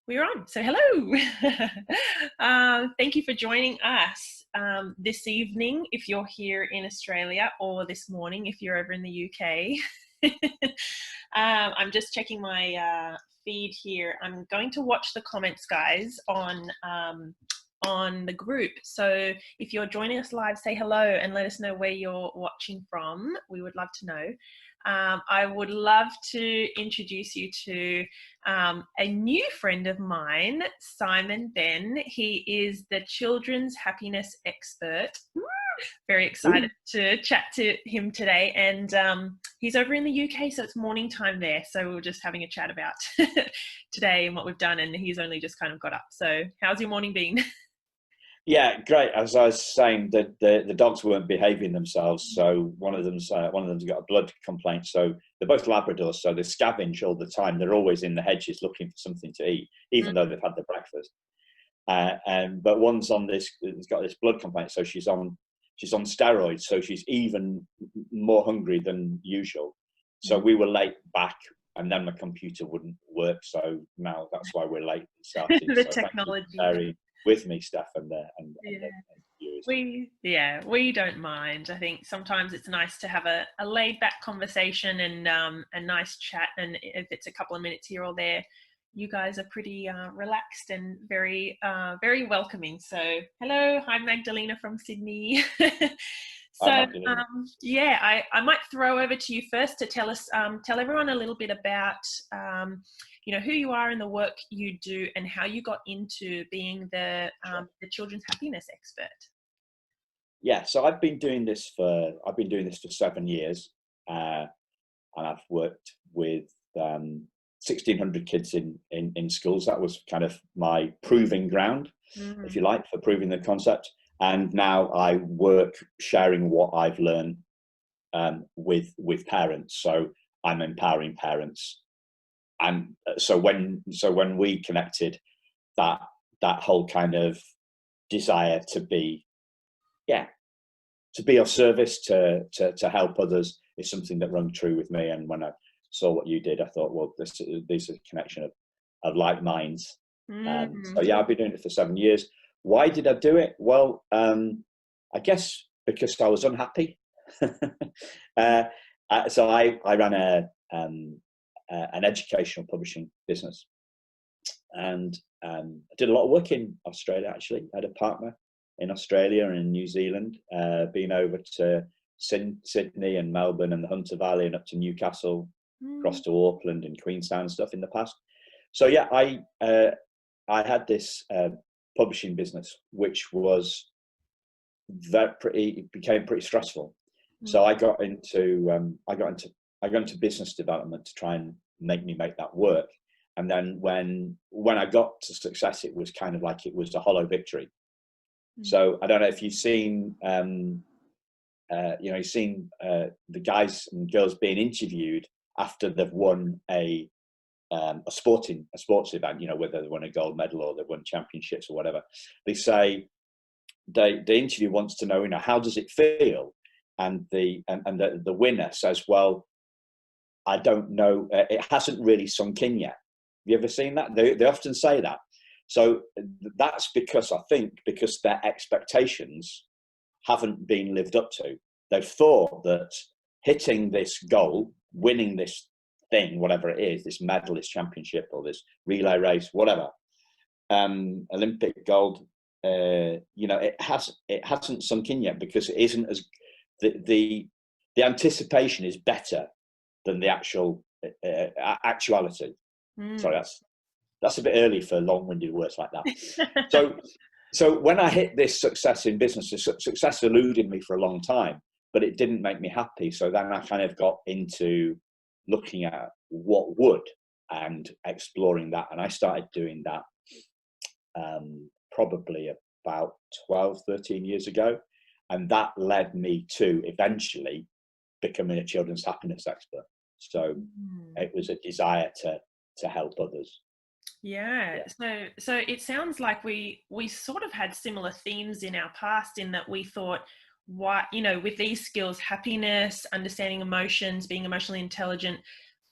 We're on. So hello. Thank you for joining us this evening if you're here in Australia, or this morning if you're over in the UK. I'm just checking my feed here. I'm going to watch the comments, guys, on the group. So if you're joining us live, say hello and let us know where you're watching from. We would love to know. I would love to introduce you to a new friend of mine, Simon Benn. He is the children's happiness expert. Very excited to chat to him today. And he's over in the UK, so it's morning time there. So we were just having a chat about today and what we've done, and he's only just kind of got up. So how's your morning been? Yeah, great. As I was saying, the dogs weren't behaving themselves, so one of them's got a blood complaint. So they're both Labradors, so they scavenge all the time. They're always in the hedges looking for something to eat, even though they've had their breakfast. But one's has got this blood complaint, so she's on steroids, so she's even more hungry than usual. So we were late back, and then my computer wouldn't work. So now that's why we're late starting. The so technology. With me, Steph, and the viewers. We don't mind. I think sometimes it's nice to have a laid back conversation and a nice chat. And if it's a couple of minutes here or there, you guys are pretty relaxed and very welcoming. So hello, hi Magdalena from Sydney. So I might throw over to you first to tell everyone a little bit about who you are and the work you do and how you got into being the children's happiness expert. Yeah, so I've been doing this for 7 years, and I've worked with 1,600 kids in schools. That was kind of my proving ground, if you like, for proving the concept. And now I work sharing what I've learned with parents. So I'm empowering parents. And so when we connected, that whole kind of desire to be of service, to help others, is something that rung true with me. And when I saw what you did, I thought, well, this is a connection of like minds. So yeah, I've been doing it for 7 years. Why did I do it? Well, I guess because I was unhappy. So I ran an educational publishing business, and I did a lot of work in Australia. Actually, I had a partner in Australia and in New Zealand, been over to Sydney and Melbourne and the Hunter Valley and up to Newcastle, across to Auckland and Queenstown and stuff in the past. So yeah, I had this publishing business, which was became pretty stressful. So I got into business development to try and make that work. And then when I got to success, it was kind of like it was a hollow victory. So I don't know if you've seen, the guys and girls being interviewed after they've won a sports event, whether they won a gold medal or they've won championships or whatever. They say the interview wants to know, how does it feel? And the winner says, well, I don't know. It hasn't really sunk in yet. Have you ever seen that? They often say that. So that's because their expectations haven't been lived up to. They've thought that hitting this goal, winning this thing, whatever it is, this medal, this championship, or this relay race, whatever, Olympic gold, it hasn't sunk in yet, because it isn't as the anticipation is better than the actual actuality. Sorry, that's a bit early for long-winded words like that. So when I hit this success in business, the success eluded me for a long time, but it didn't make me happy. So then I kind of got into looking at what would, and exploring that. And I started doing that probably about 12, 13 years ago. And that led me to eventually becoming a children's happiness expert. So it was a desire to help others. Yeah. So it sounds like we sort of had similar themes in our past, in that we thought, with these skills, happiness, understanding emotions, being emotionally intelligent,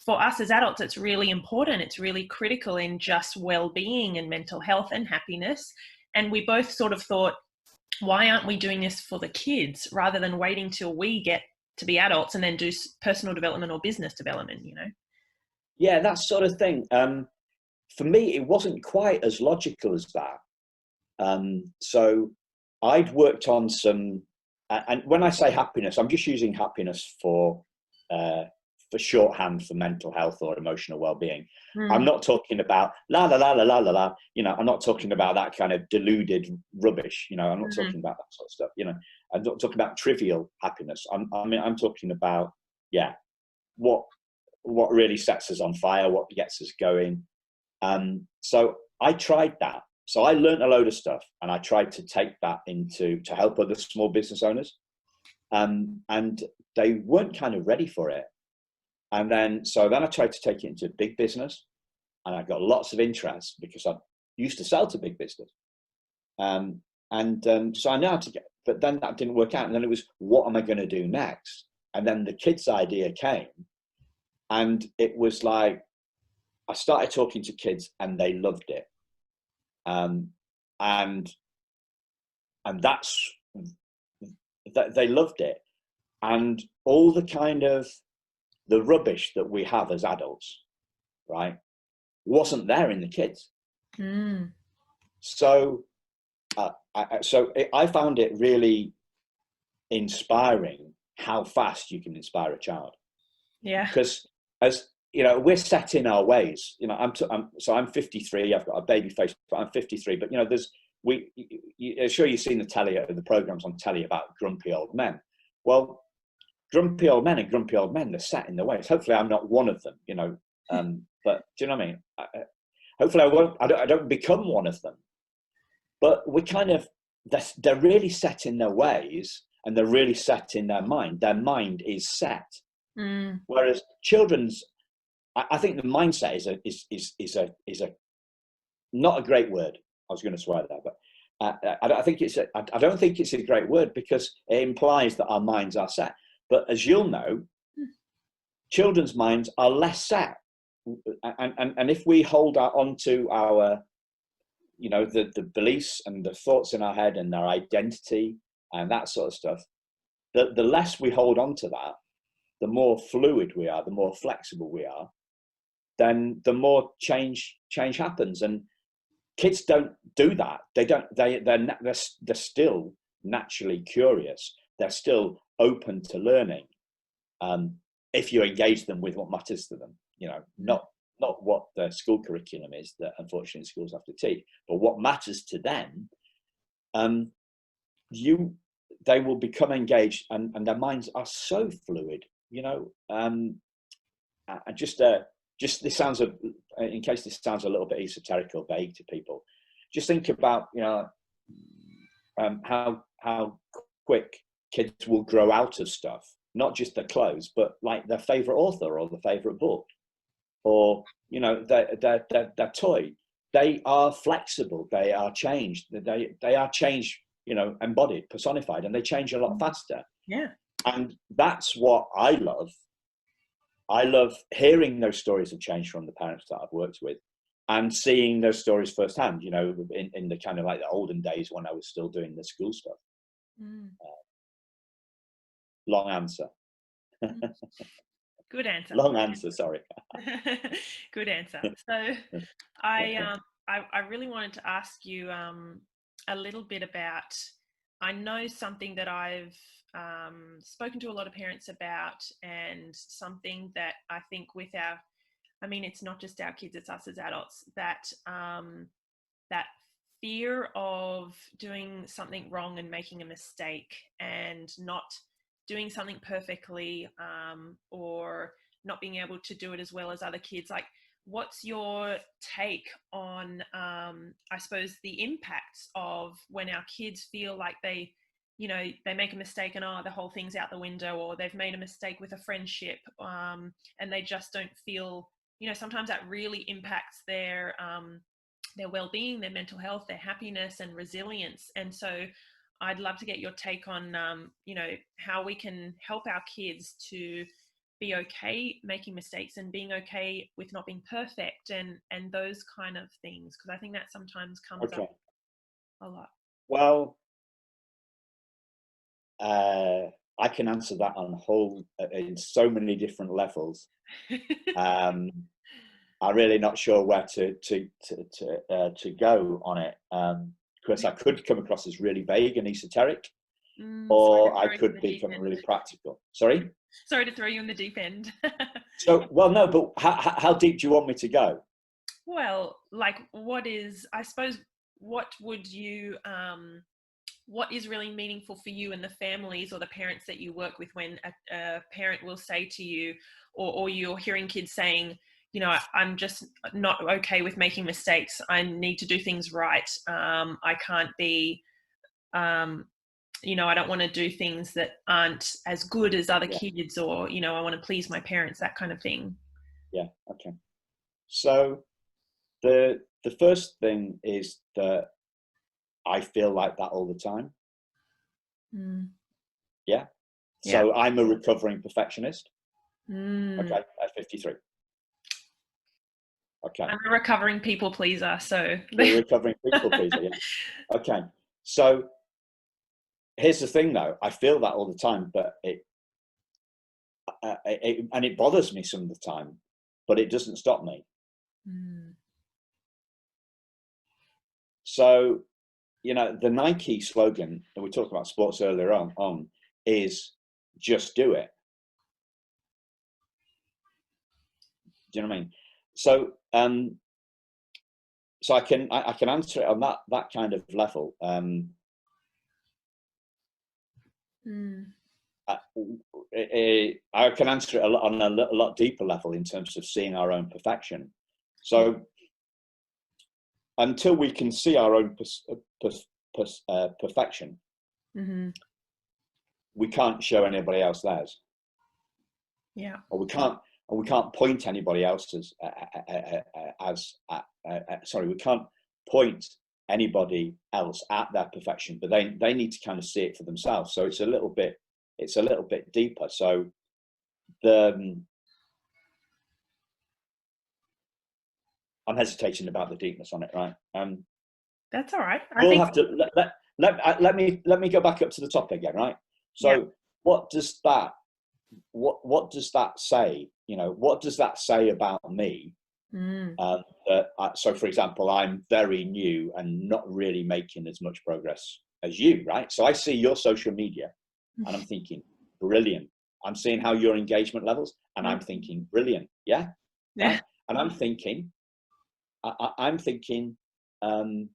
for us as adults, it's really important. It's really critical in just well-being and mental health and happiness. And we both sort of thought, why aren't we doing this for the kids rather than waiting till we get to be adults and then do personal development or business development, you know? Yeah, that sort of thing. For me, it wasn't quite as logical as that. So I'd worked on some, and when I say happiness, I'm just using happiness for shorthand for mental health or emotional well-being. I'm not talking about la la la la la la la. You know, I'm not talking about that kind of deluded rubbish. You know, I'm not talking about that sort of stuff. You know, I'm not talking about trivial happiness. I'm talking about, yeah, what really sets us on fire, what gets us going. So I tried that. So I learned a load of stuff, and I tried to take that to help other small business owners, and they weren't kind of ready for it. And then I tried to take it into big business, and I got lots of interest because I used to sell to big business. So I know how to get, but then that didn't work out. And then it was, what am I going to do next? And then the kids idea came, and it was like, I started talking to kids and they loved it. And that's, they loved it. And all the kind of the rubbish that we have as adults, right, wasn't there in the kids. So I found it really inspiring how fast you can inspire a child. Yeah. Because, as you know, we're set in our ways. You know, I'm 53. I've got a baby face, but I'm 53. But you know, I'm sure you've seen the programs on telly about grumpy old men. Well, grumpy old men, they're set in their ways. Hopefully I'm not one of them, you know, but do you know what I mean? Hopefully I don't become one of them, but they're really set in their ways, and they're really set in their mind. Their mind is set. Whereas children's, I think the mindset is a not a great word. I was going to swear there, but I don't think it's a great word, because it implies that our minds are set. But as you'll know, children's minds are less set. And if we hold on to our, you know, the beliefs and the thoughts in our head and our identity and that sort of stuff, the less we hold on to that, the more fluid we are, the more flexible we are, then the more change happens. And kids don't do that. They're still naturally curious. They're still open to learning, if you engage them with what matters to them. You know, not what the school curriculum is that unfortunately schools have to teach, but what matters to them. They will become engaged, and their minds are so fluid. You know, this sounds in case this sounds a little bit esoteric or vague to people, just think about, you know, how quick kids will grow out of stuff, not just their clothes, but like their favorite author or their favorite book, or, you know, their toy. They are flexible. They are changed. They are changed, you know, embodied, personified, and they change a lot faster. Yeah. And that's what I love. I love hearing those stories of change from the parents that I've worked with, and seeing those stories firsthand, you know, in the kind of like the olden days when I was still doing the school stuff. Long answer. Good answer. Long answer, sorry. Good answer. So I really wanted to ask you a little bit about, I know something that I've spoken to a lot of parents about, and something that I think it's not just our kids, it's us as adults, that that fear of doing something wrong and making a mistake and not doing something perfectly, or not being able to do it as well as other kids. Like, what's your take on, I suppose, the impacts of when our kids feel like they make a mistake and the whole thing's out the window, or they've made a mistake with a friendship, and they just don't feel, sometimes that really impacts their well-being, their mental health, their happiness and resilience. And so I'd love to get your take on, how we can help our kids to be okay making mistakes and being okay with not being perfect and those kind of things, because I think that sometimes comes up Okay. a lot. Well, I can answer that on whole in so many different levels. I'm really not sure where to go on it. Because I could come across as really vague and esoteric, Sorry or to I throw you in could the deep become end. really practical. Sorry? Sorry to throw you in the deep end. So, well, no, but how deep do you want me to go? Well, like, what is, I suppose, what would you, what is really meaningful for you and the families or the parents that you work with when a parent will say to you, or you're hearing kids saying, you know, I'm just not okay with making mistakes. I need to do things right. I can't be, you know, I don't want to do things that aren't as good as other Yeah, kids, or, you know, I want to please my parents, that kind of thing. yeah, okay. So the first thing is that I feel like that all the time. Mm. Yeah. Yeah. So I'm a recovering perfectionist. Mm. Okay, at 53. Okay. I'm a recovering people pleaser, so You're a recovering people pleaser, yeah. Okay. So here's the thing though, I feel that all the time, but it bothers me some of the time, but it doesn't stop me. Mm. So, you know, the Nike slogan that we talked about sports earlier on is just do it. Do you know what I mean? So, so I can answer it on that kind of level. Mm. I, I can answer it on a lot deeper level in terms of seeing our own perfection. Yeah. So until we can see our own perfection, Mm-hmm. we can't show anybody else theirs, Yeah. or we can't point anybody else sorry, we can't point anybody else at their perfection, but they need to kind of see it for themselves. So it's a little bit deeper. So the I'm hesitating about the deepness on it, right? That's all right. I We'll think, have to let me go back up to the top again, right? yeah. So what does that say? You know, what does that say about me? Mm. So, for example, I'm very new and not really making as much progress as you, right? So I see your social media, and I'm thinking, brilliant. I'm seeing how your engagement levels, and I'm thinking, brilliant, yeah, Yeah. right. And I'm thinking, I'm thinking, I'm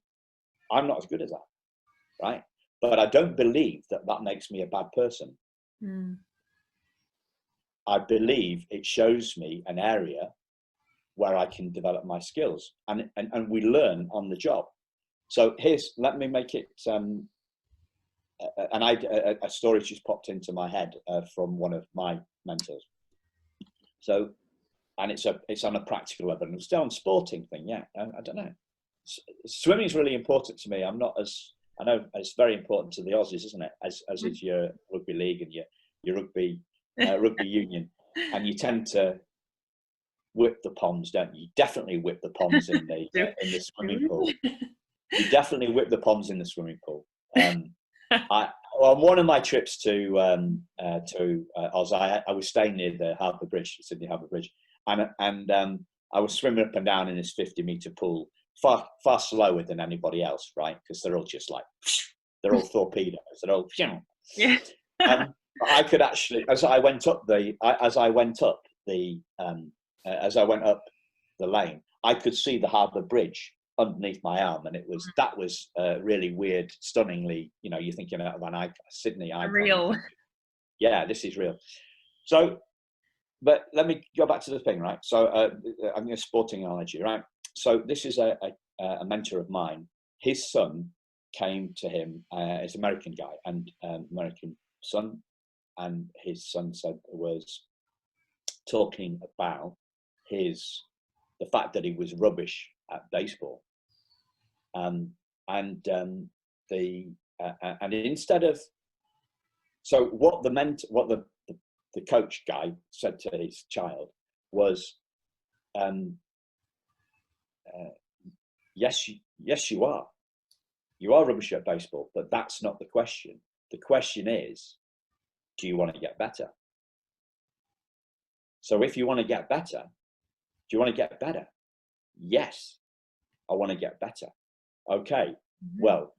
not as good as that, right? But I don't believe that makes me a bad person. Mm. I believe it shows me an area where I can develop my skills, and we learn on the job. So let me make it, a story just popped into my head from one of my mentors. So, and it's on a practical level, and it's still on sporting thing. Yeah, I don't know. Swimming is really important to me. I know it's very important to the Aussies, isn't it? As is your rugby league and your rugby union, and you tend to whip the ponds, don't you? You definitely whip the ponds in the swimming pool. You definitely whip the ponds in the swimming pool. On one of my trips to Oz, I was staying near the Harbour Bridge, Sydney Harbour Bridge, and I was swimming up and down in this 50-meter pool, far slower than anybody else, right? Because they're all just like, they're all torpedoes. They're all, Yeah. I could actually, as I went up the lane, I could see the Harbour Bridge underneath my arm, and that was really weird, stunningly. You know, you're thinking of an Sydney icon. Real. Yeah, this is real. So, but let me go back to the thing, right? So I'm going to sporting analogy, right? So this is a mentor of mine. His son came to him, as an American guy, and American son, and his son was talking about the fact that he was rubbish at baseball, and the and instead of, so what the the coach guy said to his child was, yes, you are. You are rubbish at baseball, but that's not the question. The question is, do you want to get better? So if you want to get better, do you want to get better? Yes, I want to get better. Okay, well,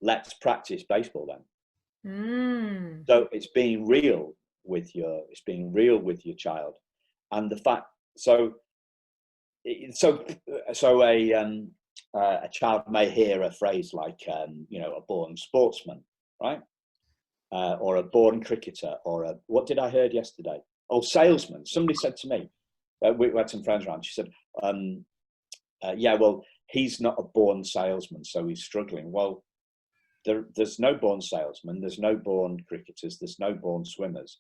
let's practice baseball then. So it's being real with your child, and the fact. So a child may hear a phrase like, a born sportsman, right? Or a born cricketer, or what did I heard yesterday? Oh, salesman. Somebody said to me, we had some friends around. She said, yeah, well, he's not a born salesman, so he's struggling. Well, there's no born salesman. There's no born cricketers. There's no born swimmers.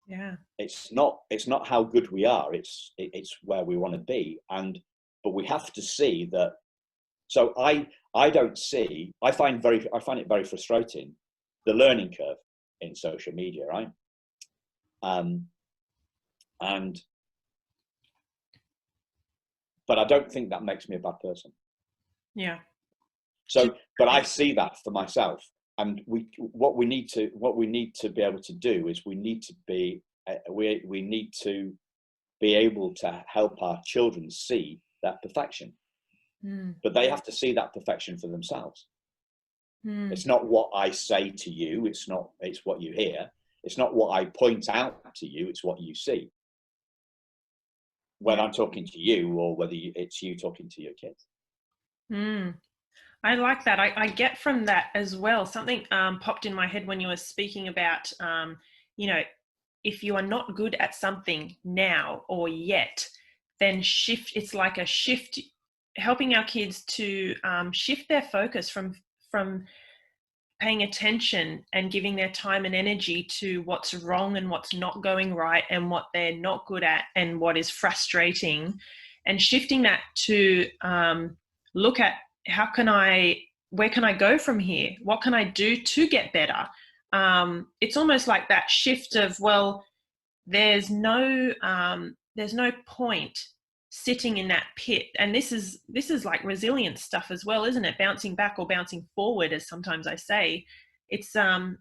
Yeah. It's not how good we are. It's where we want to be. But we have to see that. So I find it very frustrating, the learning curve in social media, right? But I don't think that makes me a bad person. Yeah. So, but I see that for myself, and what we need to be able to do is we need to be able to help our children see that perfection. But they have to see that perfection for themselves. It's not what I say to you. It's what you hear. It's not what I point out to you. It's what you see. Whether I'm talking to you or whether it's you talking to your kids. I like that. I get from that as well. Something popped in my head when you were speaking about, if you are not good at something now or yet, then shift. It's like a shift, helping our kids to shift their focus from paying attention and giving their time and energy to what's wrong and what's not going right and what they're not good at and what is frustrating, and shifting that to look at where can I go from here? What can I do to get better? It's almost like that shift of, well, there's no point sitting in that pit. And this is like resilience stuff as well, isn't it? Bouncing back or bouncing forward, as sometimes I say. It's I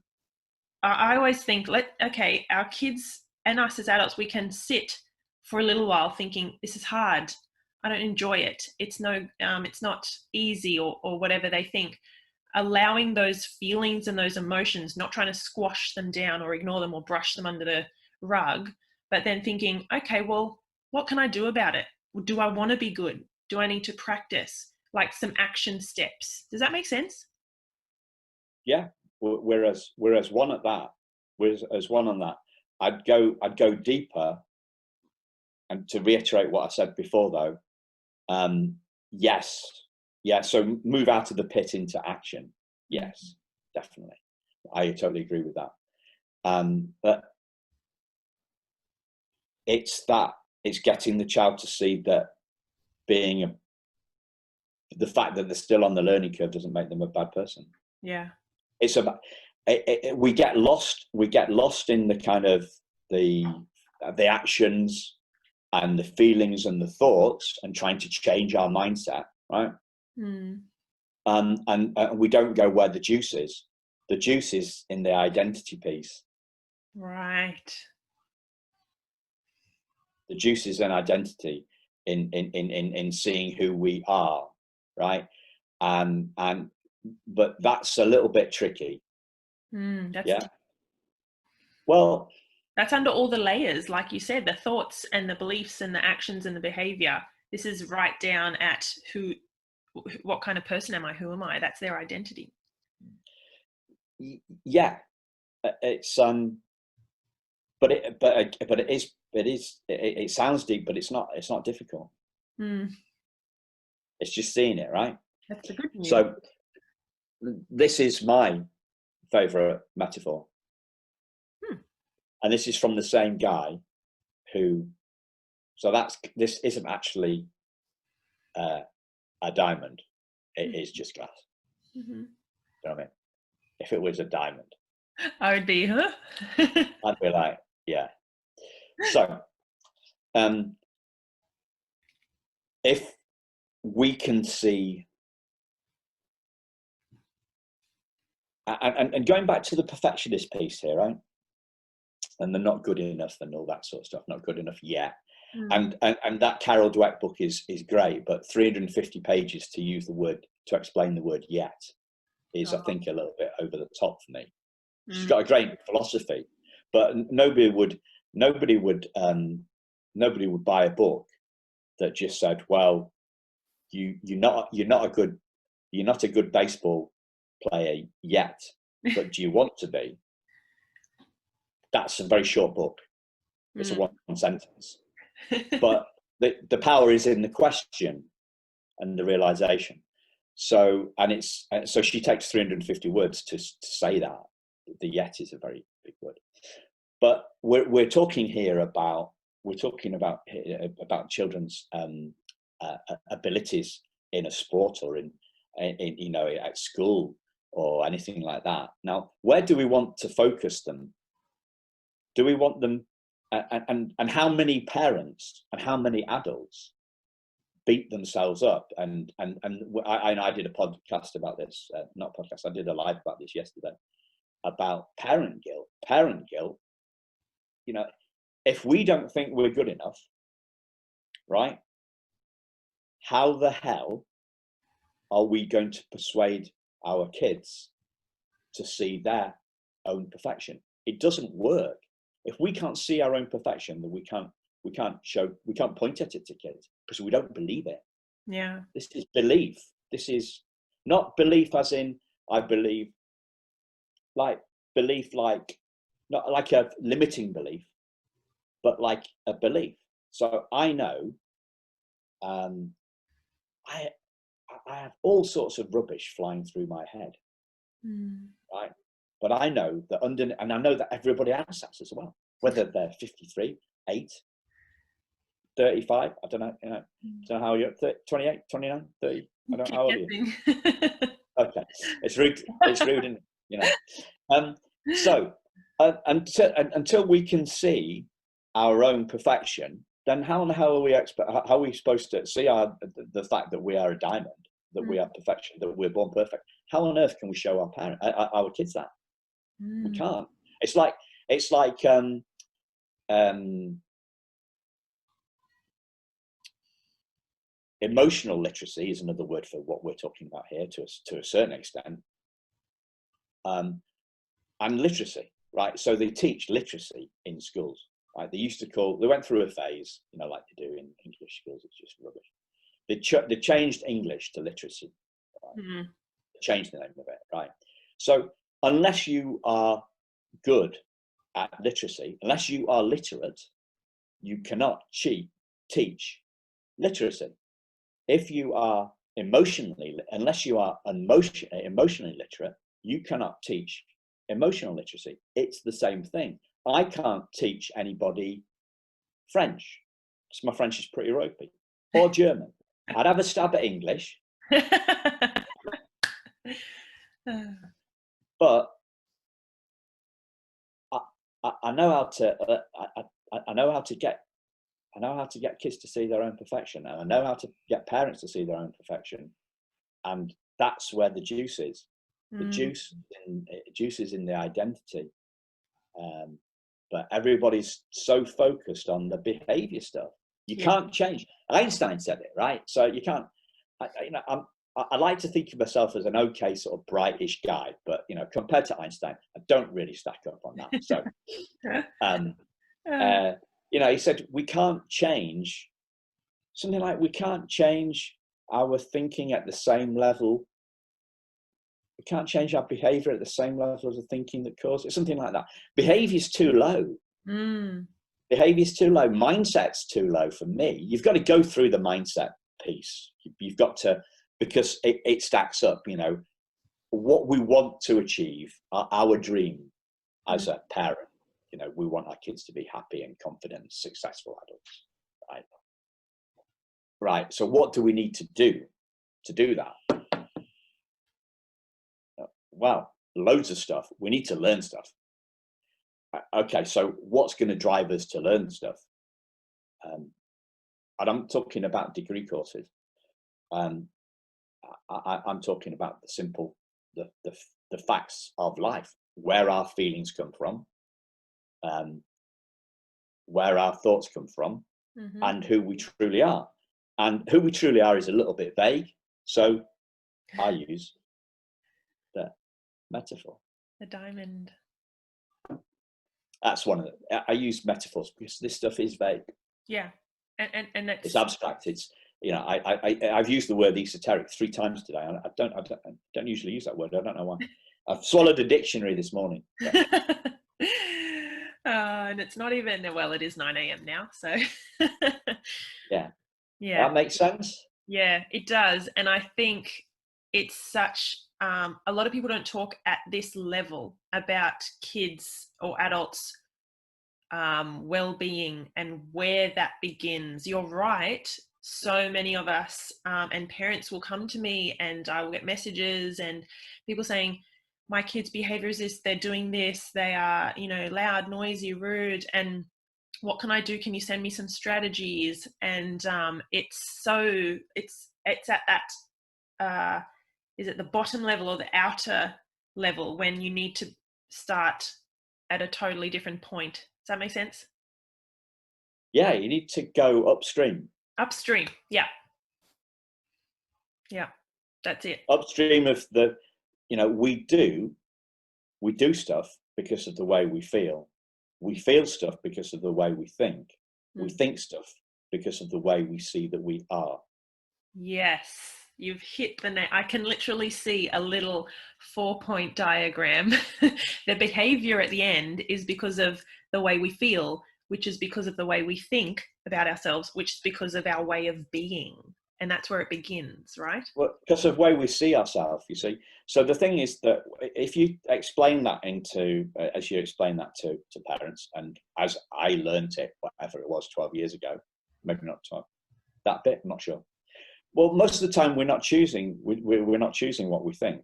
always think, our kids and us as adults, we can sit for a little while thinking, this is hard, I don't enjoy it, it's not easy, or whatever they think. Allowing those feelings and those emotions, not trying to squash them down or ignore them or brush them under the rug, but then thinking, okay, well, what can I do about it? Do I want to be good? Do I need to practice? Like some action steps. Does that make sense? Yeah. Whereas one on that, I'd go deeper, and to reiterate what I said before, though, yes, yeah. So move out of the pit into action. Yes, definitely. I totally agree with that. But it's getting the child to see that the fact that they're still on the learning curve doesn't make them a bad person. Yeah. It's about, we get lost in the kind of the actions and the feelings and the thoughts and trying to change our mindset, right? And we don't go where the juice is. The juice is in the identity piece. Right. The juice is in identity, in seeing who we are, right? But that's a little bit tricky. Yeah. Well, that's under all the layers, like you said, the thoughts and the beliefs and the actions and the behavior. This is right down at what kind of person am I? Who am I? That's their identity. Yeah, it's but it sounds deep, but it's not difficult. It's just seeing it, right? That's the good news. So this is my favorite metaphor, and this is from the same guy who. So this isn't actually a diamond; it is just glass. You know what I mean? If it was a diamond, I would be, huh? I'd be like, yeah. So, if we can see, and going back to the perfectionist piece here, right? And they're not good enough and all that sort of stuff, not good enough yet. And that Carol Dweck book is great, but 350 pages to use the word, to explain the word yet is, I think, a little bit over the top for me. She's got a great philosophy, but nobody would buy a book that just said, well, you're not a good baseball player yet, but do you want to be? That's a very short book. It's a one sentence. But the power is in the question and the realization. So she takes 350 words to say that. The yet is a very big word. But we're talking here about children's abilities in a sport or in at school or anything like that. Now, where do we want to focus them? Do we want them, and how many parents and how many adults beat themselves up? And I did a podcast about this, not a podcast, I did a live about this yesterday, about parent guilt. Parent guilt, if we don't think we're good enough, right, how the hell are we going to persuade our kids to see their own perfection? It doesn't work. If we can't see our own perfection, then we can't point at it to kids because we don't believe it. Yeah. This is belief. This is not belief as in I believe, like not like a limiting belief, but like a belief. So I know, I have all sorts of rubbish flying through my head, right? But I know that and I know that everybody else has as well, whether they're 53, 8, 35, I don't know, don't know how you're, 28, 29, 30, I don't know, how old are you? Okay, it's rude, and so until we can see our own perfection, then how the hell are we supposed to see the fact that we are a diamond, that we are perfection, that we're born perfect? How on earth can we show our kids that? We can't. It's like emotional literacy is another word for what we're talking about here to a certain extent, and literacy, right? So they teach literacy in schools, right? They went through a phase, like they do in English schools. It's just rubbish. They changed English to literacy, right? They changed the name of it, right? So unless you are good at literacy, unless you are literate, you cannot teach literacy. If you are unless you are emotionally literate, you cannot teach emotional literacy. It's the same thing. I can't teach anybody French because my French is pretty ropey, or German. I'd have a stab at English, but I know how to. I know how to get kids to see their own perfection, and I know how to get parents to see their own perfection, and that's where the juice is. The juice is in the identity, but everybody's so focused on the behavior stuff. You can't change. Einstein said it, right? So you can't. I like to think of myself as an okay sort of brightish guy, but compared to Einstein, I don't really stack up on that. So, he said we can't change something like we can't change our thinking at the same level. We can't change our behavior at the same level as the thinking that causes it. Something like that. Behavior's too low. Behavior's too low. Mindset's too low for me. You've got to go through the mindset piece. You've got to, because it stacks up, what we want to achieve, our dream as a parent. We want our kids to be happy and confident, successful adults, right? Right. So what do we need to do that? Well, loads of stuff. We need to learn stuff. Okay, so what's going to drive us to learn stuff? And I'm talking about degree courses. I'm talking about the simple, the facts of life, where our feelings come from, where our thoughts come from, and who we truly are. And who we truly are is a little bit vague. So I use the metaphor. The diamond. That's one of the, I use metaphors because this stuff is vague. Yeah. And it's abstract. It's, you know, I've used the word esoteric 3 times today. I don't usually use that word. I don't know why. I've swallowed a dictionary this morning. So. And it's not even, well, it is 9 a.m. now. So yeah. Yeah. That makes sense. Yeah, it does. And I think it's such, a lot of people don't talk at this level about kids or adults well-being and where that begins. You're right. So many of us and parents will come to me, and I will get messages and people saying, my kid's behavior is this, they're doing this, they are, you know, loud, noisy, rude, and what can I do? Can you send me some strategies? And it's at that, is it the bottom level or the outer level when you need to start at a totally different point? Does that make sense? Yeah, you need to go upstream. Upstream, yeah. Yeah, that's it. Upstream of the, you know, we do stuff because of the way we feel. We feel stuff because of the way we think. We think stuff because of the way we see that we are. Yes, you've hit the nail. I can literally see a little 4-point diagram. The behavior at the end is because of the way we feel, which is because of the way we think about ourselves, which is because of our way of being. And that's where it begins, right? Well, because of the way we see ourselves, you see. So the thing is that if you explain that as you explain that to parents, and as I learned it, whatever it was 12 years ago, maybe not 12, that bit, I'm not sure. Well, most of the time we're not choosing what we think.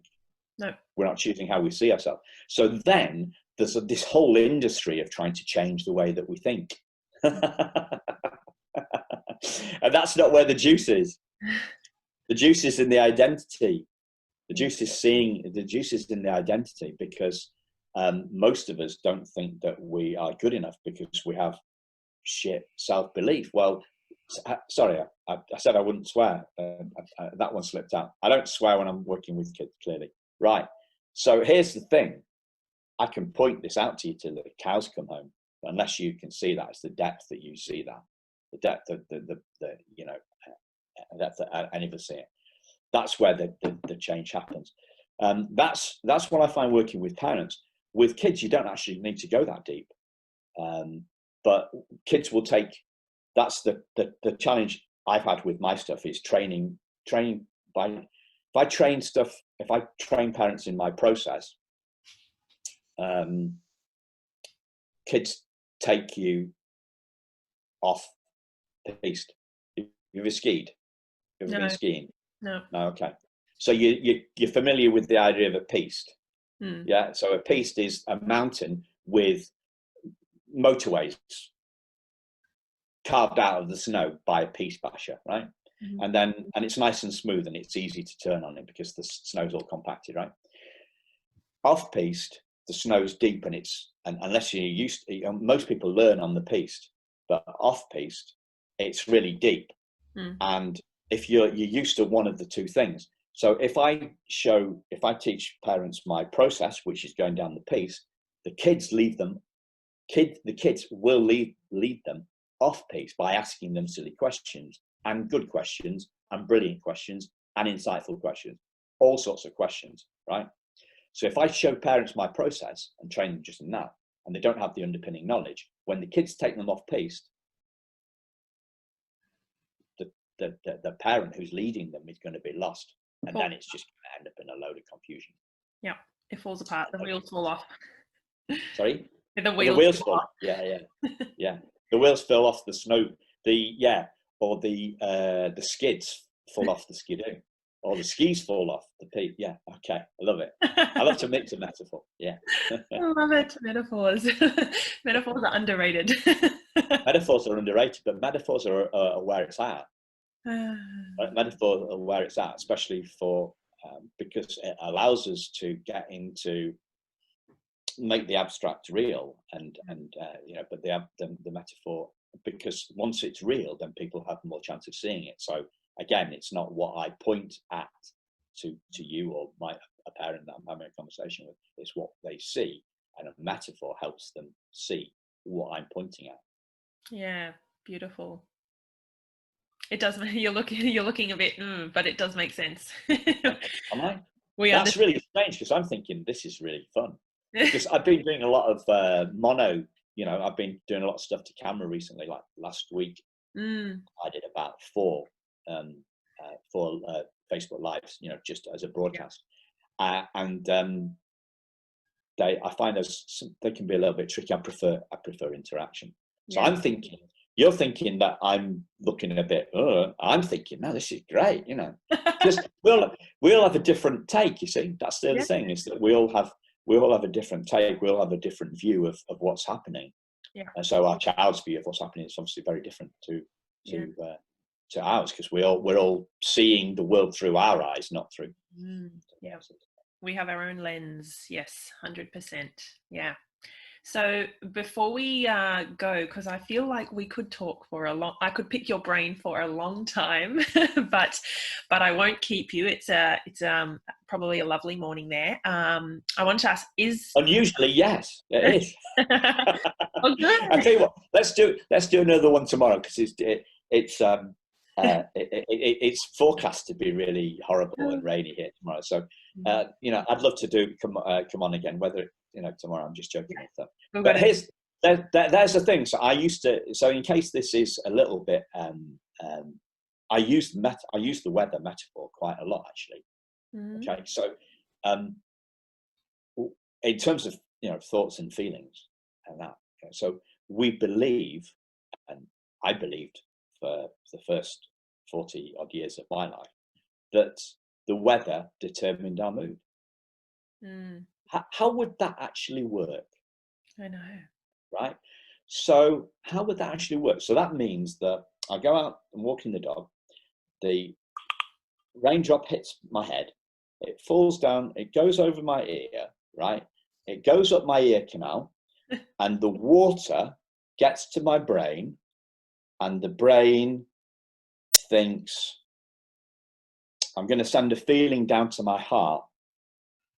No. We're not choosing how we see ourselves. So then there's this whole industry of trying to change the way that we think. And that's not where the juice is. The juice is in the identity. The juice is in the identity, because most of us don't think that we are good enough because we have shit self-belief. Well, sorry, I said I wouldn't swear. That one slipped out. I don't swear when I'm working with kids, clearly. Right. So here's the thing. I can point this out to you till the cows come home. But unless you can see that, it's the depth that you see that. The depth of the you know, depth that any of us see it. That's where the change happens. That's what I find working with parents. With kids, you don't actually need to go that deep. But kids will take, that's the challenge I've had with my stuff is training by, if I train parents in my process, kids take you off piste. You've ever skied? You've ever been skiing? No. Okay. So you're familiar with the idea of a piste. Yeah. So a piste is a mountain with motorways carved out of the snow by a piste basher, right? And it's nice and smooth and it's easy to turn on it because the snow's all compacted, right? Off piste, the snow's deep and unless you're used to, most people learn on the piste, but off piste, it's really deep. And if you're used to one of the two things. So if I teach parents my process, which is going down the piste, the kids will lead them off piste by asking them silly questions and good questions and brilliant questions and insightful questions, all sorts of questions, right? So if I show parents my process and train them just in that, and they don't have the underpinning knowledge, when the kids take them off piste, the parent who's leading them is going to be lost, and then it's just going to end up in a load of confusion. Yeah, it falls apart. The wheels fall off. Sorry? The wheels fall off. Yeah. The wheels fell off the snow. Or the skids fall off the skidoo. or the skis fall off the peak. Yeah, okay, I love it. I love to mix a metaphor. Yeah. I love it. Metaphors. Metaphors are underrated. Metaphors are underrated, but metaphors are where it's at. Right? Metaphors are where it's at, especially for because it allows us to get into make the abstract real, and but the metaphor, because once it's real, then people have more chance of seeing it. So again, it's not what I point at to you or a parent that I'm having a conversation with. It's what they see, and a metaphor helps them see what I'm pointing at. Yeah, beautiful. It does. You're looking a bit, but it does make sense. Am I? We That's understand. really strange, because I'm thinking this is really fun. Because I've been doing a lot of mono. I've been doing a lot of stuff to camera recently. Like last week, I did about four Facebook lives, just as a broadcast. And I find they can be a little bit tricky. I prefer interaction. So I'm thinking, you're thinking that I'm looking a bit. I'm thinking, no, this is great. Because we'll have a different take. You see, that's the other thing, is that we all have a different take. We all have a different view of what's happening. Yeah. And so our child's view of what's happening is obviously very different to ours, because we're all seeing the world through our eyes, not through. Yeah. We have our own lens. Yes, 100%. Yeah. So before we go, because I feel like we could talk for I could pick your brain for a long time, but I won't keep you. It's probably a lovely morning there. I want to ask, unusually, yes, it is. Oh, good. I tell you what, let's do another one tomorrow, because it's forecast to be really horrible and rainy here tomorrow. So I'd love to come on again. Whether tomorrow, I'm just joking with that. But there's the thing. So I used to. So in case this is a little bit, I use the weather metaphor quite a lot, actually. Okay, so in terms of thoughts and feelings and that. Okay, so we believe, and I believed for the first 40 odd years of my life, that the weather determined our mood. How would that actually work? I know. Right? So how would that actually work? So that means that I go out and walking the dog, the raindrop hits my head, it falls down, it goes over my ear, right? It goes up my ear canal, and the water gets to my brain, and the brain thinks, I'm going to send a feeling down to my heart,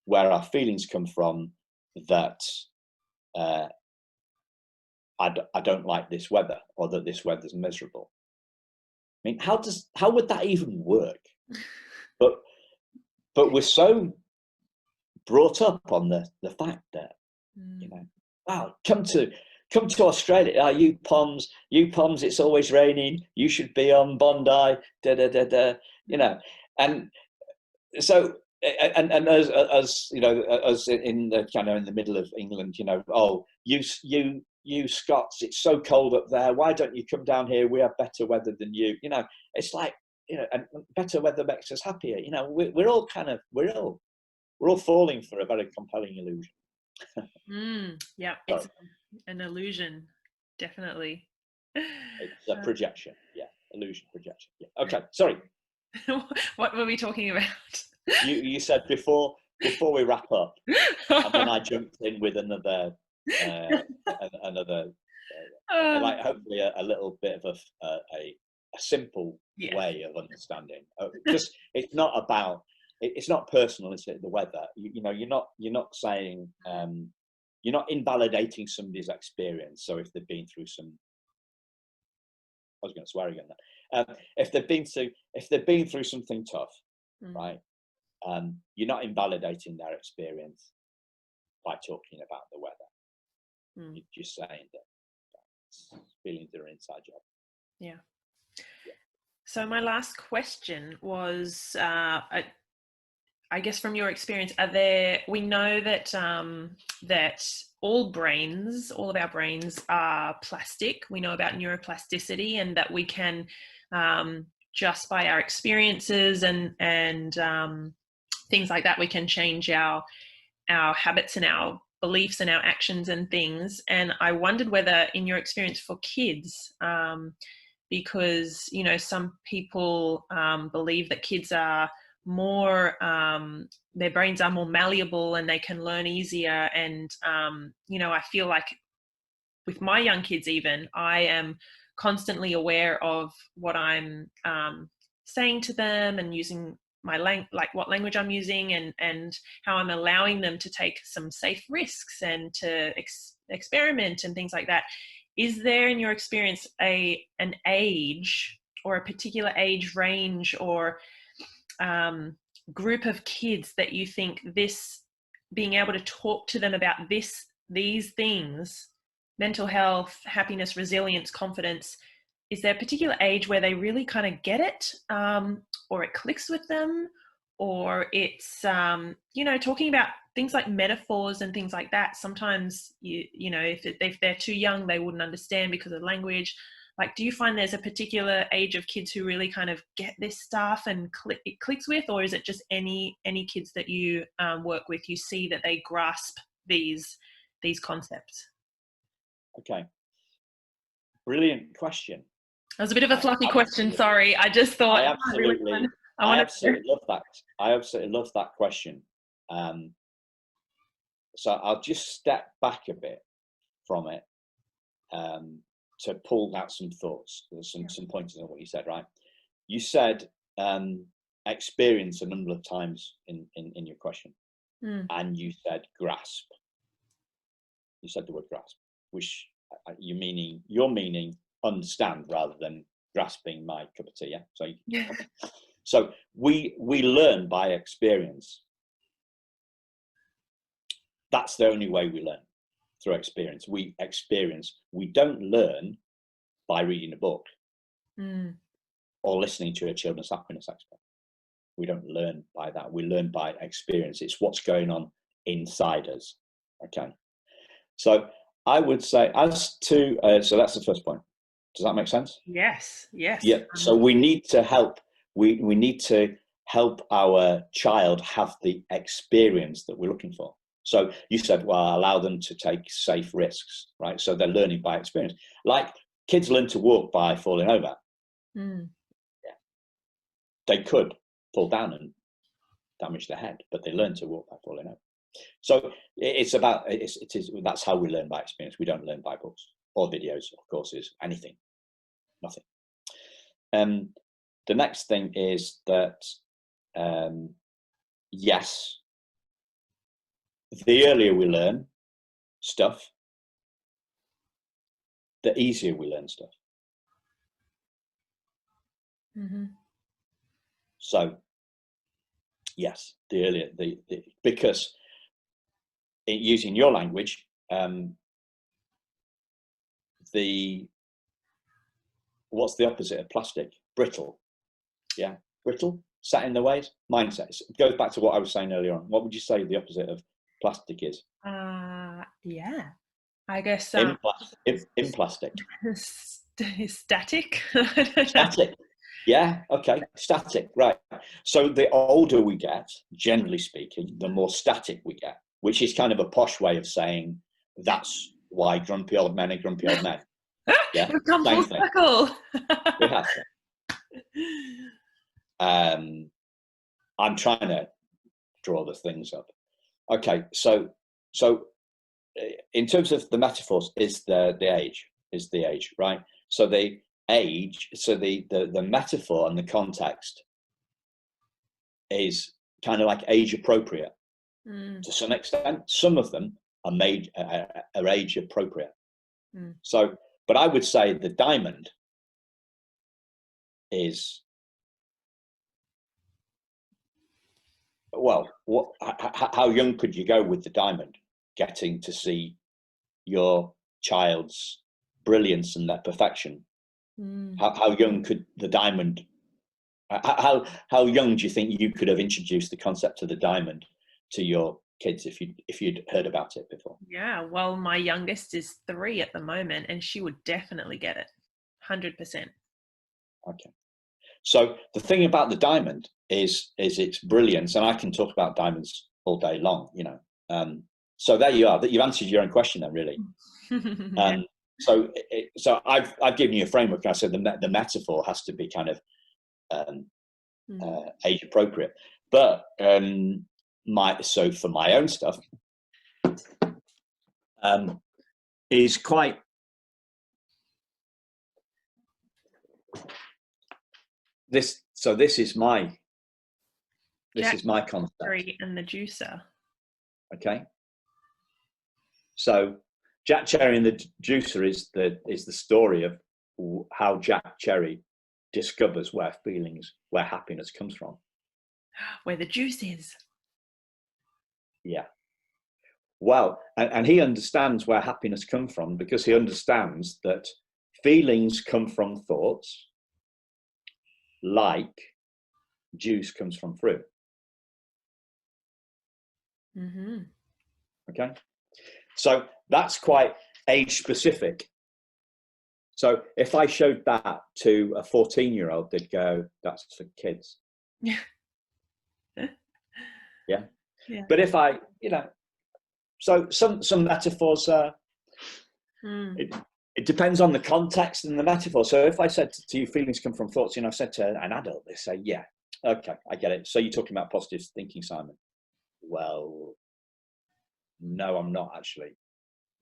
where our feelings come from, that I don't like this weather, or that this weather's miserable. I mean, how would that even work? But we're so brought up on the fact that wow, come to Australia, you Poms, it's always raining, you should be on Bondi, and so and as as in the in the middle of England, oh, you Scots, it's so cold up there, why don't you come down here, we have better weather than you. It's like, and better weather makes us happier. We're all falling for a very compelling illusion. Yeah, it's an illusion, definitely. It's a projection. Yeah, illusion, projection. Yeah. Okay, sorry. What were we talking about? You said before we wrap up, and then I jumped in with another like hopefully a little bit of a simple way of understanding. Because it's not personal, is it? The weather, you're not saying, you're not invalidating somebody's experience. So if they've been through some, I was going to swear again. If they've been through something tough, right? You're not invalidating their experience by talking about the weather. You're just saying that feelings are an inside job. Yeah. So my last question was, I guess from your experience, we know that that all of our brains are plastic. We know about neuroplasticity, and that we can just by our experiences and things like that, we can change our habits and our beliefs and our actions and things. And I wondered whether, in your experience for kids, because some people believe that kids are more their brains are more malleable and they can learn easier, and I feel like with my young kids, even, I am constantly aware of what I'm saying to them and using my like what language I'm using, and how I'm allowing them to take some safe risks and to experiment and things like that. Is there, in your experience, an age or a particular age range or group of kids that you think this being able to talk to them about these things, mental health, happiness, resilience, confidence, is there a particular age where they really kind of get it, or it clicks with them, or it's talking about things like metaphors and things like that? Sometimes if they're too young, they wouldn't understand because of language. Like, do you find there's a particular age of kids who really kind of get this stuff and it clicks with, or is it just any kids that you work with, you see that they grasp these concepts? Okay, brilliant question. That was a bit of a fluffy question. Sorry, I just thought I absolutely love that. I absolutely love that question. So I'll just step back a bit from it to pull out some thoughts, some pointers on what you said. Right? You said experience a number of times in your question, and you said grasp. You said the word grasp, which you're meaning understand rather than grasping my cup of tea. Yeah. So we learn by experience. That's the only way we learn, through experience. We experience. We don't learn by reading a book or listening to a children's happiness expert. We don't learn by that. We learn by experience. It's what's going on inside us. Okay. So I would say, as to so that's the first point. Does that make sense? Yes. Yeah. So we need to help. We need to help our child have the experience that we're looking for. So you said, well, allow them to take safe risks, right? So they're learning by experience. Like kids learn to walk by falling over. Yeah. They could fall down and damage their head, but they learn to walk by falling over. So it's about that's how we learn by experience. We don't learn by books or videos or courses, anything, nothing. The next thing is that yes, the earlier we learn stuff, the easier we learn stuff. So yes, the earlier because using your language, what's the opposite of plastic? Brittle. Yeah, brittle, set in the ways. Mindset. It goes back to what I was saying earlier on. What would you say the opposite of plastic is? Yeah, I guess in plastic. Static. Static. Yeah. Okay. Static. Right. So the older we get, generally speaking, the more static we get, which is kind of a posh way of saying that's why grumpy old men are grumpy old men. Yeah. We've come full circle. We have to. I'm trying to draw the things up. Okay. So in terms of the metaphors, is the age, right? So the age, so the metaphor and the context is kind of like age appropriate to some extent. Some of them are age appropriate. So, but I would say the diamond is, well, how young could you go with the diamond? Getting to see your child's brilliance and their perfection. How young could the diamond? How young do you think you could have introduced the concept of the diamond to your kids if you'd heard about it before? Yeah, well, my youngest is 3 at the moment, and she would definitely get it, 100%. Okay, So the thing about the diamond is its brilliance, and I can talk about diamonds all day long, you know. So there you are. That you've answered your own question then, really. Yeah. So I've given you a framework. I said the metaphor has to be kind of age appropriate, but so for my own stuff is quite. This is my concept. And the juicer. Okay. So Jack Cherry and the Juicer is the story of how Jack Cherry discovers where happiness comes from. Where the juice is. Yeah. Well, and he understands where happiness comes from because he understands that feelings come from thoughts, like juice comes from fruit. Mm-hmm. Okay. So that's quite age specific. So if I showed that to a 14-year-old, they'd go, "That's for kids." Yeah. Yeah. But if I, so some metaphors, it depends on the context and the metaphor. So if I said to you, feelings come from thoughts, I said to an adult, they say, "Yeah, okay, I get it. So you're talking about positive thinking, Simon." Well, no, I'm not actually.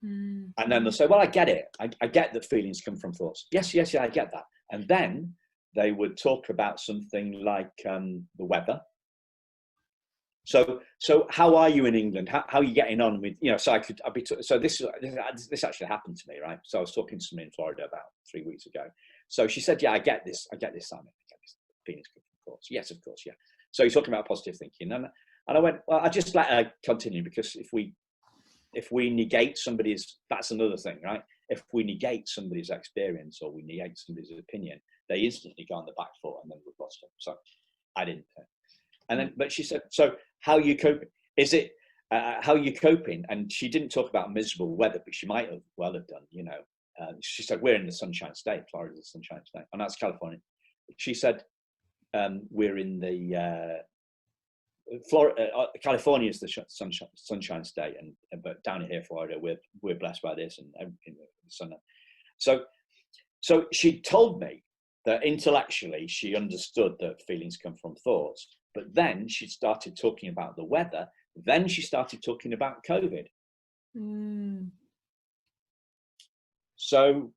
And then they'll say, "Well, I get it. I get that feelings come from thoughts." Yes, I get that. And then they would talk about something like the weather. So how are you in England? How are you getting on with, so this actually happened to me, right? So I was talking to someone in Florida about 3 weeks ago. So she said, "Yeah, I get this, Simon. I get this. Feelings come from thoughts." Yes, of course, yeah. So you're talking about positive thinking. And I went, well, I just let her continue, because if we negate somebody's, that's another thing, right? If we negate somebody's experience or we negate somebody's opinion, they instantly go on the back foot and then we've lost them. So I didn't. And then, but she said, "So how are you coping? Is it, how are you coping?" And she didn't talk about miserable weather, but she might have well have done, she said, "We're in the Sunshine State. Florida's the Sunshine State." And that's California. She said, "We're in the, California is the sunshine state, but down here, Florida, we're blessed by this and everything, the sun." So she told me that intellectually she understood that feelings come from thoughts, but then she started talking about the weather. Then she started talking about COVID. So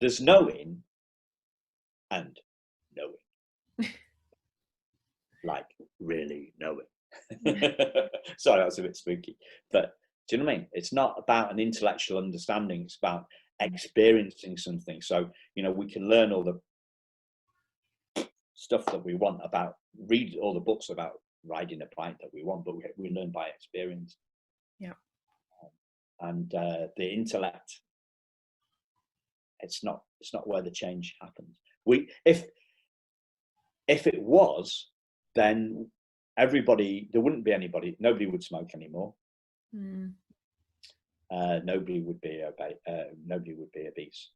there's knowing and knowing. Like really knowing. Sorry, that's a bit spooky, but do you know what I mean? It's not about an intellectual understanding, it's about experiencing something. So we can learn all the stuff that we want about, read all the books about riding a bike that we want, but we learn by experience. Yeah. And the intellect, it's not where the change happens. If it was, then there wouldn't be anybody, nobody would smoke anymore. Nobody would be obese,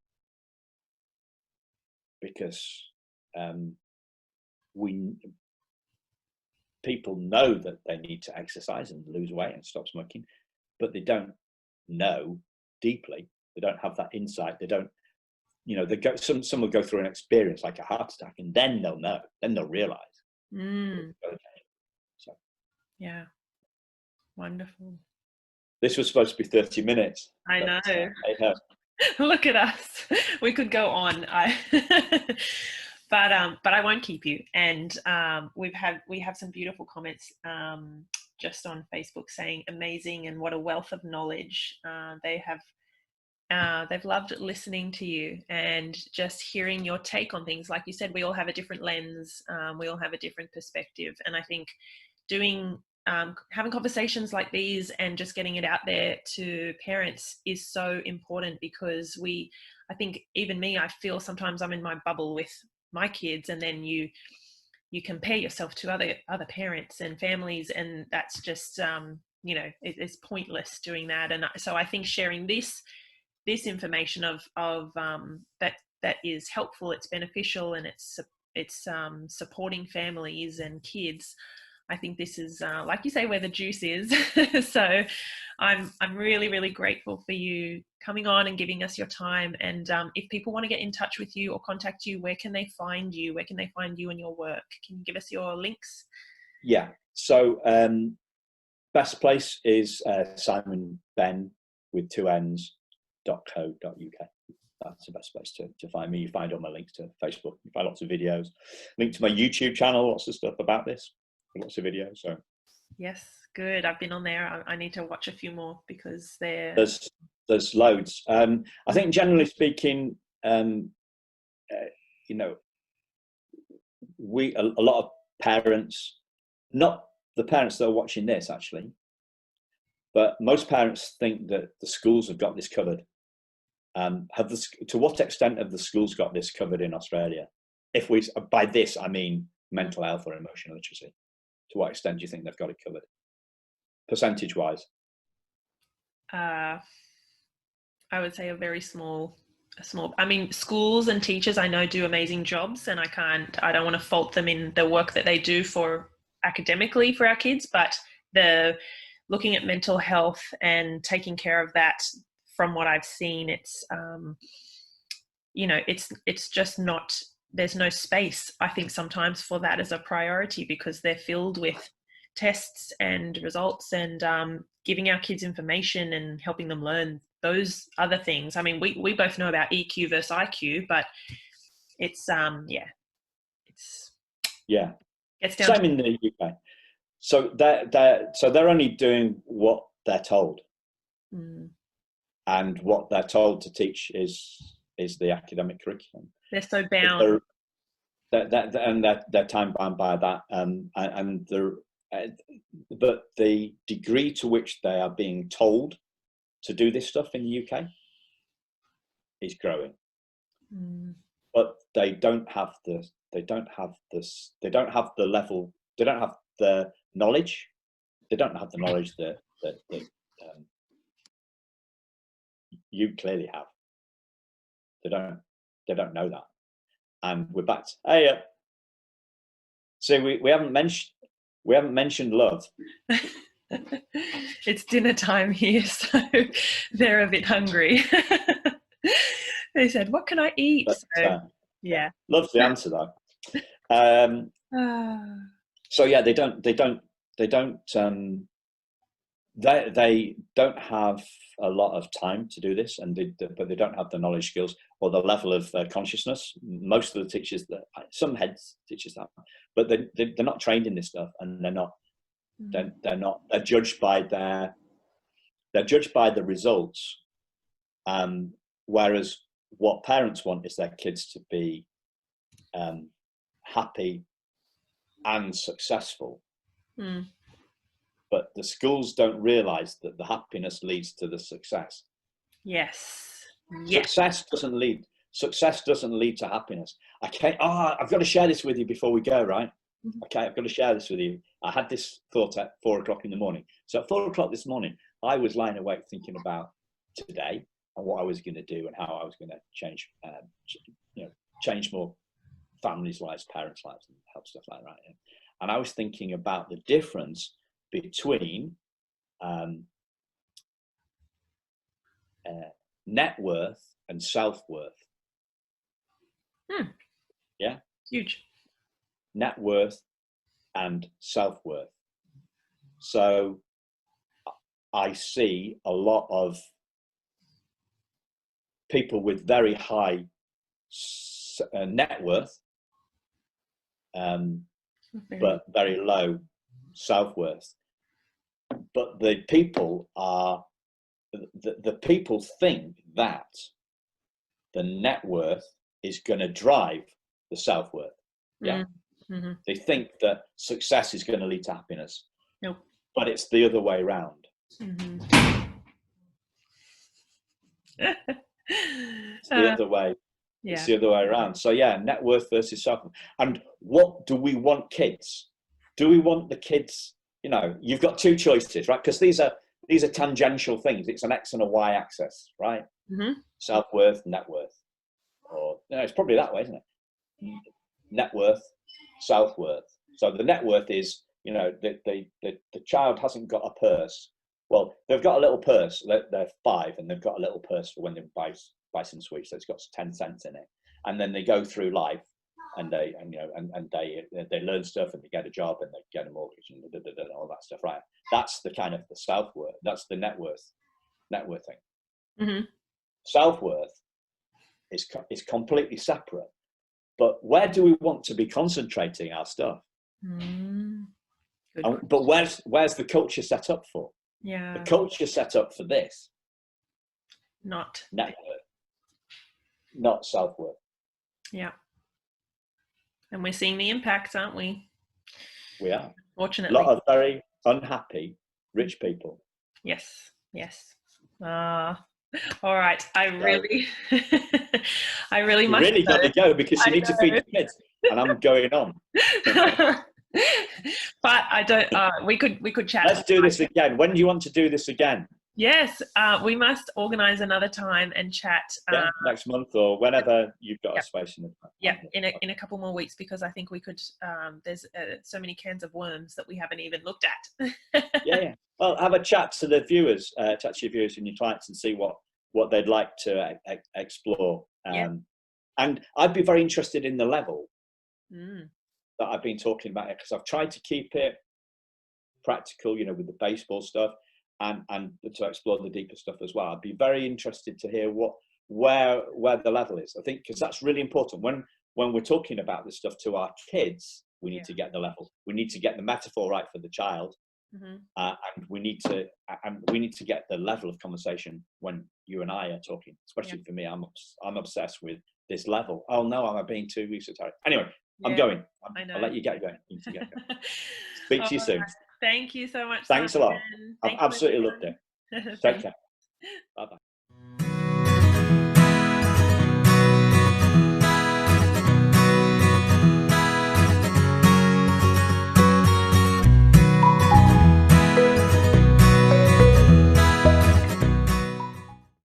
because people know that they need to exercise and lose weight and stop smoking, but they don't know deeply. They don't have that insight. They don't, some will go through an experience like a heart attack, and then they'll know. Then they'll realize. So yeah, wonderful. This was supposed to be 30 minutes. I know. Look at us. We could go on. But I won't keep you. And we have some beautiful comments just on Facebook saying amazing and what a wealth of knowledge. They've loved listening to you and just hearing your take on things. Like you said, we all have a different lens. We all have a different perspective. And I think having conversations like these and just getting it out there to parents is so important, because I think even me, I feel sometimes I'm in my bubble with my kids, and then you compare yourself to other parents and families, and that's just it's pointless doing that. And so I think sharing this information of that that is helpful, it's beneficial, and it's supporting families and kids, I think this is, like you say, where the juice is. So I'm really, really grateful for you coming on and giving us your time. And if people want to get in touch with you or contact you, where can they find you? Where can they find you and your work? Can you give us your links? Yeah. So best place is Simon Benn with 2 N's.co.uk. That's the best place to find me. You find all my links to Facebook. You find lots of videos. Link to my YouTube channel, lots of stuff about this. Lots of videos. So yes, good. I've been on there. I need to watch a few more because there's loads. I think generally speaking, you know, a lot of parents, not the parents that are watching this actually, but most parents think that the schools have got this covered. To what extent have the schools got this covered in Australia? If we, by this I mean mental health or emotional literacy, to what extent do you think they've got it covered, percentage wise? I would say a very small. I mean, schools and teachers I know do amazing jobs, and I don't want to fault them in the work that they do for academically for our kids, but the looking at mental health and taking care of that, from what I've seen, it's you know, it's just not, there's no space, I think, sometimes for that as a priority, because they're filled with tests and results and giving our kids information and helping them learn those other things. I mean, we both know about EQ versus IQ, but it's it's down Same in the UK. So they're only doing what they're told, and what they're told to teach is the academic curriculum. They're so bound. They're time bound by that, but the degree to which they are being told to do this stuff in the UK is growing. But they don't have the level, they don't have the knowledge, that you clearly have. They don't know that. And we're back to, hey, so we haven't mentioned love. It's dinner time here, so they're a bit hungry. They said, "What can I eat?" But, so, yeah, love's the answer though. So yeah, they don't have a lot of time to do this, but they don't have the knowledge, skills, or the level of consciousness. Most of the teachers, some heads teachers that, but they're not trained in this stuff, and they're judged by the results. Whereas what parents want is their kids to be happy and successful. But the schools don't realise that the happiness leads to the success. Yes. Success doesn't lead to happiness. I've got to share this with you before we go, right? Okay, I've got to share this with you. I had this thought at 4 o'clock in the morning. So at 4 o'clock this morning, I was lying awake thinking about today and what I was going to do and how I was going to change more families' lives, parents' lives, and help stuff like that. And I was thinking about the difference between net worth and self-worth. Yeah, huge. Net worth and self-worth. So I see a lot of people with very high net worth, but very low self-worth. But the people think that the net worth is going to drive the self-worth. Yeah. They think that success is going to lead to happiness. Nope. But it's the other way around. It's the other way. Yeah. It's the other way around. So yeah, net worth versus self. And what do we want kids? Do we want the kids, you've got two choices, right? Because these are tangential things. It's an X and a Y axis, right? Self-worth, net worth. or it's probably that way, isn't it? Net worth, self worth. So the net worth is, the child hasn't got a purse. Well, they've got a little purse. They're 5, and they've got a little purse for when they buy some sweets. So it's got 10 cents in it, and then they go through life, and they learn stuff, and they get a job, and they get a mortgage, and all that stuff. Right? That's the kind of the self worth. That's the net worth thing. Mm-hmm. Self worth is completely separate. But where do we want to be concentrating our stuff? But where's the culture set up for? Yeah. The culture set up for this. Not net worth, not self-worth. Yeah. And we're seeing the impact, aren't we? We are. Fortunately. A lot of very unhappy rich people. Yes. All right. I really you must really got to go, because you need to feed the kids, and I'm going on. But I don't. We could chat. Let's do this again. When do you want to do this again? Yes, we must organise another time and chat. Next month or whenever you've got a space in the time. Yeah, in a couple more weeks, because I think we could. There's so many cans of worms that we haven't even looked at. Yeah. Well, have a chat to the viewers, chat to your viewers and your clients, and see what they'd like to explore. And I'd be very interested in the level that I've been talking about here, because I've tried to keep it practical, with the baseball stuff, and to explore the deeper stuff as well. I'd be very interested to hear where the level is. I think, because that's really important when we're talking about this stuff to our kids. We need to get the level. We need to get the metaphor right for the child, and we need to get the level of conversation when you and I are talking. Especially for me, I'm obsessed with this level. Oh no, am I being too esoteric? Anyway, I'm going. I'll let you get going. Speak to you soon. Thank you so much. Thanks a lot. I've absolutely loved it. Take care. Bye bye.